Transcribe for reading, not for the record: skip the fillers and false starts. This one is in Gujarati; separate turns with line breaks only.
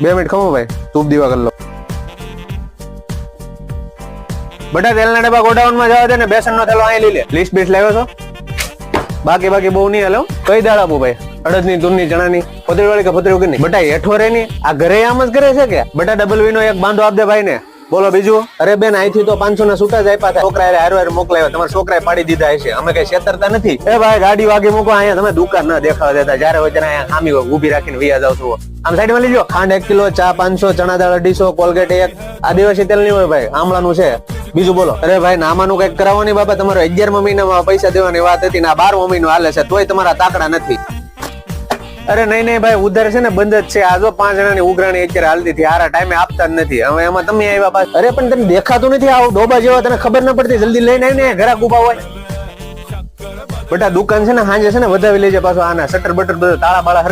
2 મિનિટ ખમો ભાઈ, ધૂપ દીવા કરી લો. બટા તેલના ડબ્બા ગોડાઉન માં જવા દે ને બેસન નો થેલો અહીં લઈ લે. લિસ્ટ બેસ લાવ્યો છો? બાકી બહુ નહીં હાલો. કઈ દાળ આપું ભાઈ? અડદની, તુરની, ચણાની, પતરી વાળી કે પતરી વગરની? બટા એઠો રે ની આ ઘરે આમ જ કરે છે કે? બટા ડબલ વી નો એક બાંધો આપ દે ભાઈ ને. બોલો બીજું? અરે બેન અહીંથી તો 500 ના છૂટા જ આપ્યા હતા. છોકરાએ હારો મોકલાયો, તમારા છોકરાએ પાડી દીધા હશે. અમે કઈ છેતરતા નથી. એ ભાઈ ગાડી વાગી મૂકો અહીંયા, તમે દુકાન ના દેખાવા દેતા. જયારે હોય ત્યારે અહીંયા ખામી ઉભી રાખીને વૈયા જાવ છો. આમ સાઈડ માં લીજો. ખાંડ 1 કિલો, ચા 500, ચણા દાળ 250, કોલગેટ 1. આદિવાસી તેલ નહીં હોય ભાઈ, આમળાનું છે. બીજું બોલો. અરે ભાઈ નામાનું કઈક કરાવો નહીં બાબા. તમારો 11મા મહિનામાં પૈસા દેવાની વાત હતી ને આ 12મો મહિનો હાલે છે તોય તમારા તાકડા નથી. અરે નહીં ભાઈ, ઉધાર છે ને બંધ જ છે. આ જો 5 જણાની ઉઘરાણી અત્યારે હાલતી હતી, હારા ટાઈમે આપતા જ નથી. હવે એમાં તમે આવ્યા પાછા. અરે પણ તને દેખાતું નથી આવું ડોબા જેવા, તને ખબર ના પડતી? જલ્દી લઈને આવીને ઘરાક ઉભા હોય. બટા દુકાન છે ને સાંજે છે ને વધાવી લેજે પાછો. આના શટર બટર બધું તાળા બાળા